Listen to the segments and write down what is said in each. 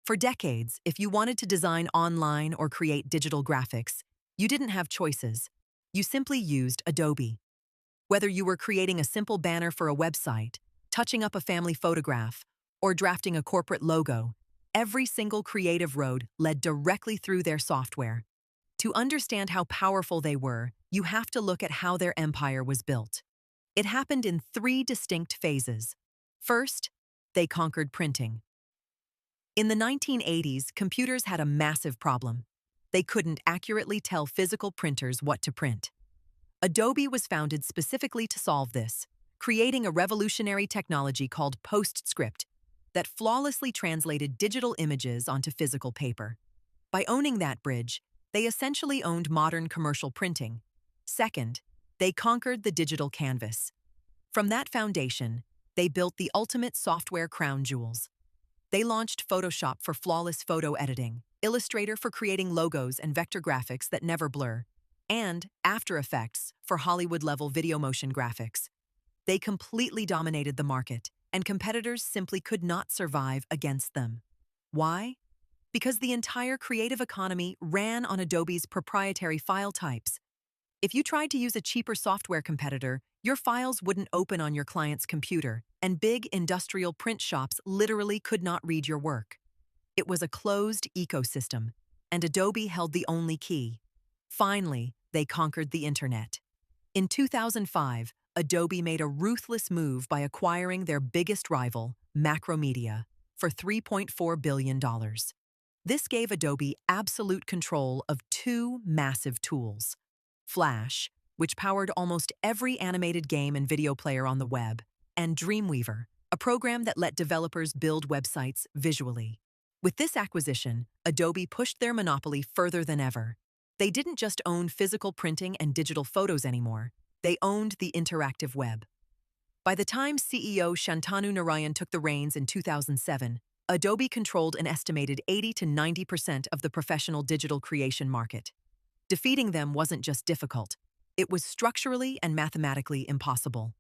For decades, if you wanted to design online or create digital graphics, you didn't have choices. You simply used Adobe. Whether you were creating a simple banner for a website, touching up a family photograph, or drafting a corporate logo, every single creative road led directly through their software. To understand how powerful they were, you have to look at how their empire was built. It happened in three distinct phases. First, they conquered printing. In the 1980s, computers had a massive problem. They couldn't accurately tell physical printers what to print. Adobe was founded specifically to solve this, creating a revolutionary technology called PostScript that flawlessly translated digital images onto physical paper. By owning that bridge, they essentially owned modern commercial printing. Second, they conquered the digital canvas. From that foundation, they built the ultimate software crown jewels. They launched Photoshop for flawless photo editing, Illustrator for creating logos and vector graphics that never blur, and After Effects for Hollywood-level video motion graphics. They completely dominated the market, and competitors simply could not survive against them. Why? Because the entire creative economy ran on Adobe's proprietary file types. If you tried to use a cheaper software competitor, your files wouldn't open on your client's computer, and big industrial print shops literally could not read your work. It was a closed ecosystem, and Adobe held the only key. Finally, they conquered the internet. In 2005, Adobe made a ruthless move by acquiring their biggest rival, Macromedia, for $3.4 billion. This gave Adobe absolute control of two massive tools: Flash, which powered almost every animated game and video player on the web, and Dreamweaver, a program that let developers build websites visually. With this acquisition, Adobe pushed their monopoly further than ever. They didn't just own physical printing and digital photos anymore, they owned the interactive web. By the time CEO Shantanu Narayan took the reins in 2007, Adobe controlled an estimated 80 to 90% of the professional digital creation market. Defeating them wasn't just difficult, it was structurally and mathematically impossible.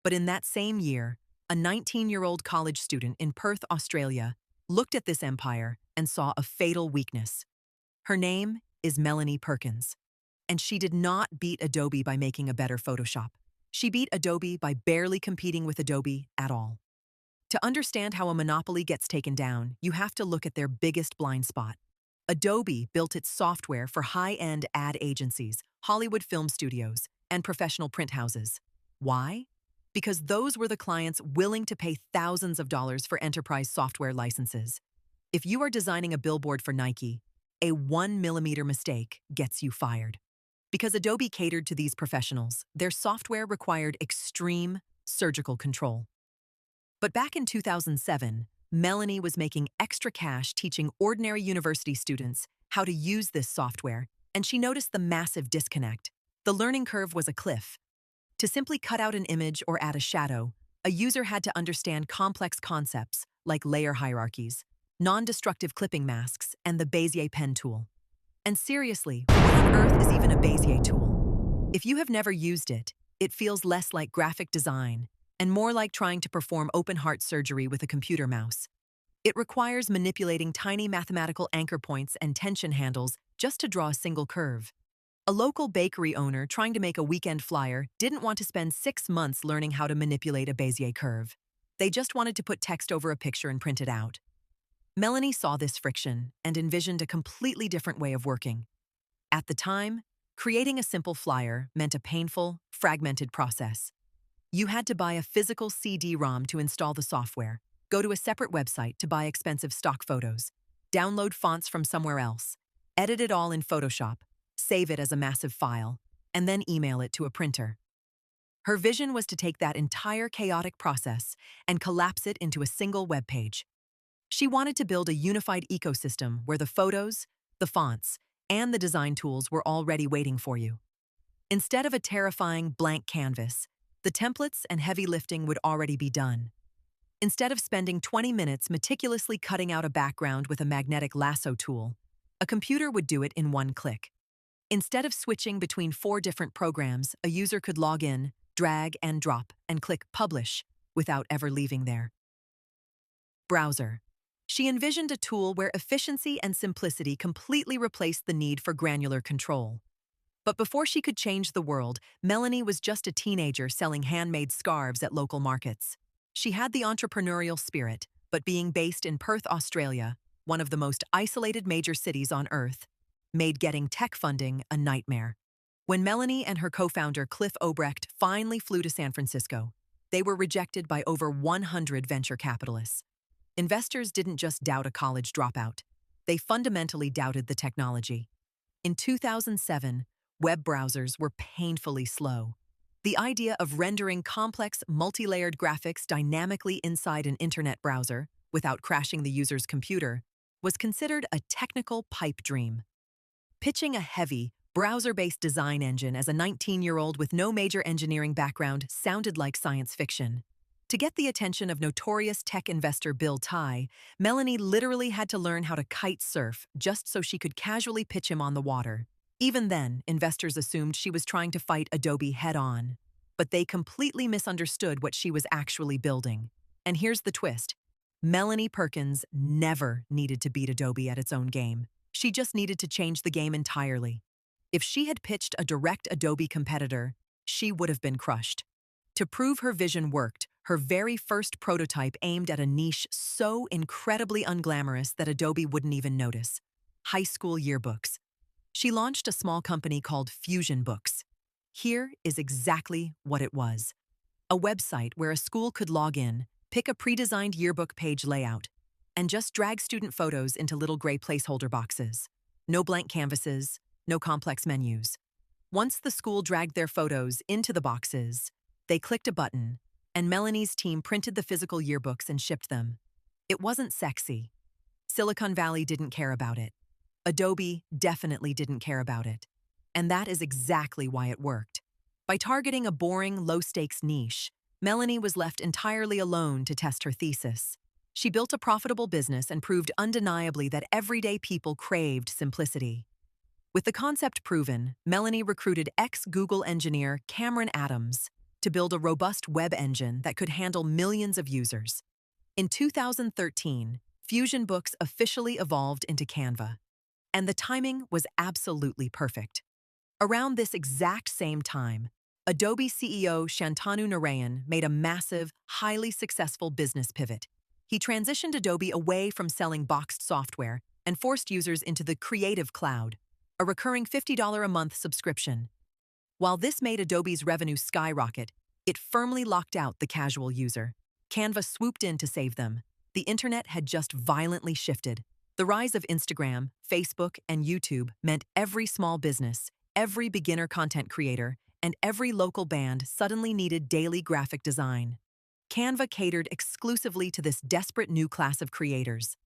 But in that same year, a 19-year-old college student in Perth, Australia, looked at this empire and saw a fatal weakness. Her name is Melanie Perkins, and she did not beat Adobe by making a better Photoshop. She beat Adobe by barely competing with Adobe at all. To understand how a monopoly gets taken down, you have to look at their biggest blind spot. Adobe built its software for high-end ad agencies, Hollywood film studios, and professional print houses. Why? Because those were the clients willing to pay thousands of dollars for enterprise software licenses. If you are designing a billboard for Nike, a 1 millimeter mistake gets you fired. Because Adobe catered to these professionals, their software required extreme surgical control. But back in 2007, Melanie was making extra cash teaching ordinary university students how to use this software, and she noticed the massive disconnect. The learning curve was a cliff. To simply cut out an image or add a shadow, a user had to understand complex concepts like layer hierarchies, non-destructive clipping masks, and the Bezier pen tool. And seriously, what on earth is even a Bezier tool? If you have never used it, it feels less like graphic design and more like trying to perform open-heart surgery with a computer mouse. It requires manipulating tiny mathematical anchor points and tension handles just to draw a single curve. A local bakery owner trying to make a weekend flyer didn't want to spend 6 months learning how to manipulate a Bezier curve. They just wanted to put text over a picture and print it out. Melanie saw this friction and envisioned a completely different way of working. At the time, creating a simple flyer meant a painful, fragmented process. You had to buy a physical CD-ROM to install the software, go to a separate website to buy expensive stock photos, download fonts from somewhere else, edit it all in Photoshop, save it as a massive file, and then email it to a printer. Her vision was to take that entire chaotic process and collapse it into a single web page. She wanted to build a unified ecosystem where the photos, the fonts, and the design tools were already waiting for you. Instead of a terrifying blank canvas, the templates and heavy lifting would already be done. Instead of spending 20 minutes meticulously cutting out a background with a magnetic lasso tool, a computer would do it in one click. Instead of switching between 4 different programs, a user could log in, drag and drop, and click Publish without ever leaving there. Browser. She envisioned a tool where efficiency and simplicity completely replaced the need for granular control. But before she could change the world, Melanie was just a teenager selling handmade scarves at local markets. She had the entrepreneurial spirit, but being based in Perth, Australia, one of the most isolated major cities on Earth, made getting tech funding a nightmare. When Melanie and her co-founder Cliff Obrecht finally flew to San Francisco, they were rejected by over 100 venture capitalists. Investors didn't just doubt a college dropout. They fundamentally doubted the technology. In 2007, web browsers were painfully slow. The idea of rendering complex, multi-layered graphics dynamically inside an internet browser, without crashing the user's computer, was considered a technical pipe dream. Pitching a heavy, browser-based design engine as a 19-year-old with no major engineering background sounded like science fiction. To get the attention of notorious tech investor Bill Tai, Melanie literally had to learn how to kite surf just so she could casually pitch him on the water. Even then, investors assumed she was trying to fight Adobe head-on. But they completely misunderstood what she was actually building. And here's the twist. Melanie Perkins never needed to beat Adobe at its own game. She just needed to change the game entirely. If she had pitched a direct Adobe competitor, she would have been crushed. To prove her vision worked, her very first prototype aimed at a niche so incredibly unglamorous that Adobe wouldn't even notice: high school yearbooks. She launched a small company called Fusion Books. Here is exactly what it was: a website where a school could log in, pick a pre-designed yearbook page layout, and just drag student photos into little gray placeholder boxes. No blank canvases, no complex menus. Once the school dragged their photos into the boxes, they clicked a button, and Melanie's team printed the physical yearbooks and shipped them. It wasn't sexy. Silicon Valley didn't care about it. Adobe definitely didn't care about it. And that is exactly why it worked. By targeting a boring, low-stakes niche, Melanie was left entirely alone to test her thesis. She built a profitable business and proved undeniably that everyday people craved simplicity. With the concept proven, Melanie recruited ex-Google engineer Cameron Adams to build a robust web engine that could handle millions of users. In 2013, Fusion Books officially evolved into Canva, and the timing was absolutely perfect. Around this exact same time, Adobe CEO Shantanu Narayan made a massive, highly successful business pivot. He transitioned Adobe away from selling boxed software and forced users into the Creative Cloud, a recurring $50 a month subscription. While this made Adobe's revenue skyrocket, it firmly locked out the casual user. Canva swooped in to save them. The internet had just violently shifted. The rise of Instagram, Facebook, and YouTube meant every small business, every beginner content creator, and every local band suddenly needed daily graphic design. Canva catered exclusively to this desperate new class of creators.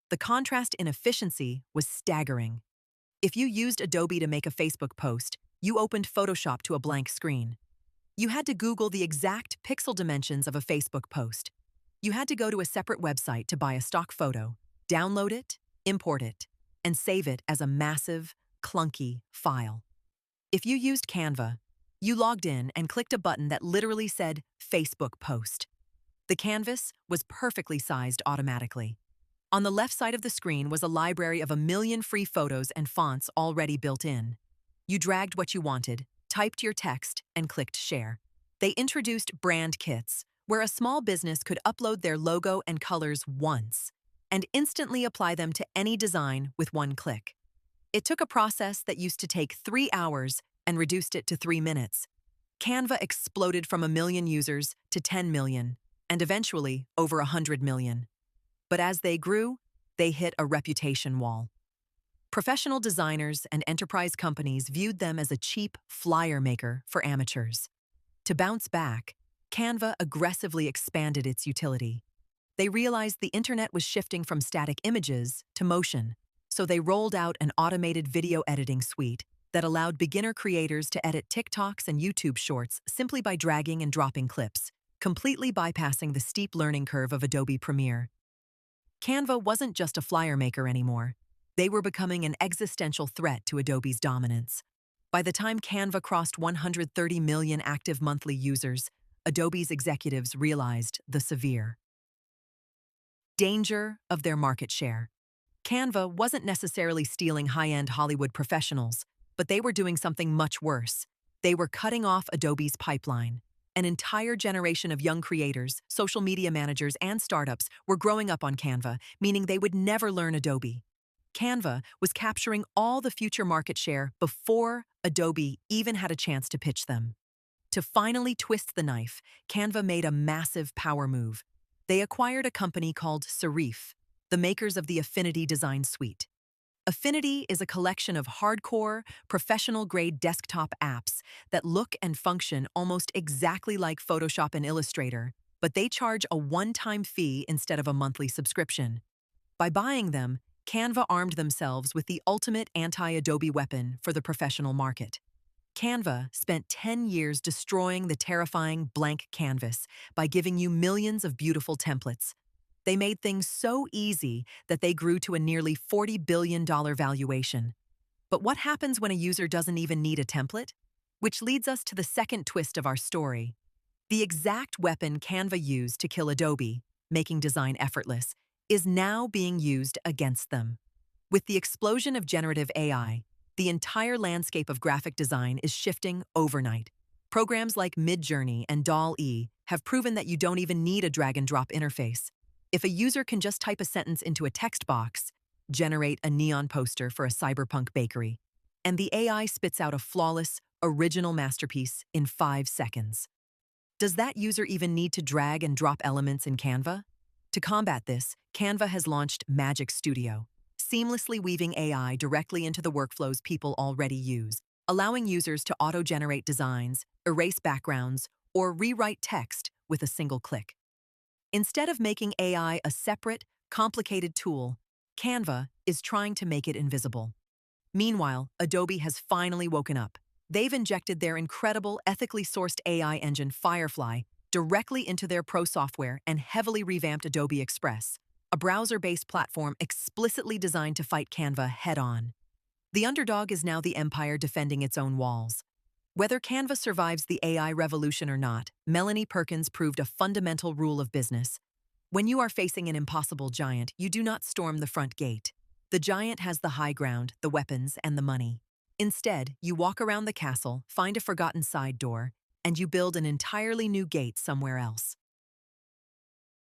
The contrast in efficiency was staggering. If you used Adobe to make a Facebook post, you opened Photoshop to a blank screen. You had to Google the exact pixel dimensions of a Facebook post. You had to go to a separate website to buy a stock photo, download it, import it, and save it as a massive, clunky file. If you used Canva, you logged in and clicked a button that literally said Facebook post. The canvas was perfectly sized automatically. On the left side of the screen was a library of 1 million free photos and fonts already built in. You dragged what you wanted, typed your text, and clicked share. They introduced brand kits, where a small business could upload their logo and colors once and instantly apply them to any design with one click. It took a process that used to take 3 hours and reduced it to 3 minutes. Canva exploded from 1 million users to 10 million, and eventually over 100 million. But as they grew, they hit a reputation wall. Professional designers and enterprise companies viewed them as a cheap flyer maker for amateurs. To bounce back, Canva aggressively expanded its utility. They realized the internet was shifting from static images to motion, so they rolled out an automated video editing suite that allowed beginner creators to edit TikToks and YouTube Shorts simply by dragging and dropping clips, completely bypassing the steep learning curve of Adobe Premiere. Canva wasn't just a flyer maker anymore. They were becoming an existential threat to Adobe's dominance. By the time Canva crossed 130 million active monthly users, Adobe's executives realized the severe Danger of their market share. Canva wasn't necessarily stealing high-end Hollywood professionals, but they were doing something much worse. They were cutting off Adobe's pipeline. An entire generation of young creators, social media managers, and startups were growing up on Canva, meaning they would never learn Adobe. Canva was capturing all the future market share before Adobe even had a chance to pitch them. To finally twist the knife, Canva made a massive power move. They acquired a company called Serif, the makers of the Affinity design suite. Affinity is a collection of hardcore, professional-grade desktop apps that look and function almost exactly like Photoshop and Illustrator, but they charge a one-time fee instead of a monthly subscription. By buying them, Canva armed themselves with the ultimate anti-Adobe weapon for the professional market. Canva spent 10 years destroying the terrifying blank canvas by giving you millions of beautiful templates. They made things so easy that they grew to a nearly $40 billion valuation. But what happens when a user doesn't even need a template? Which leads us to the second twist of our story. The exact weapon Canva used to kill Adobe, making design effortless, is now being used against them. With the explosion of generative AI, the entire landscape of graphic design is shifting overnight. Programs like Midjourney and DALL-E have proven that you don't even need a drag-and-drop interface. If a user can just type a sentence into a text box, generate a neon poster for a cyberpunk bakery, and the AI spits out a flawless, original masterpiece in 5 seconds. Does that user even need to drag and drop elements in Canva? To combat this, Canva has launched Magic Studio, seamlessly weaving AI directly into the workflows people already use, allowing users to auto-generate designs, erase backgrounds, or rewrite text with a single click. Instead of making AI a separate, complicated tool, Canva is trying to make it invisible. Meanwhile, Adobe has finally woken up. They've injected their incredible, ethically sourced AI engine, Firefly, directly into their pro software and heavily revamped Adobe Express, a browser-based platform explicitly designed to fight Canva head-on. The underdog is now the empire defending its own walls. Whether Canva survives the AI revolution or not, Melanie Perkins proved a fundamental rule of business. When you are facing an impossible giant, you do not storm the front gate. The giant has the high ground, the weapons, and the money. Instead, you walk around the castle, find a forgotten side door, and you build an entirely new gate somewhere else.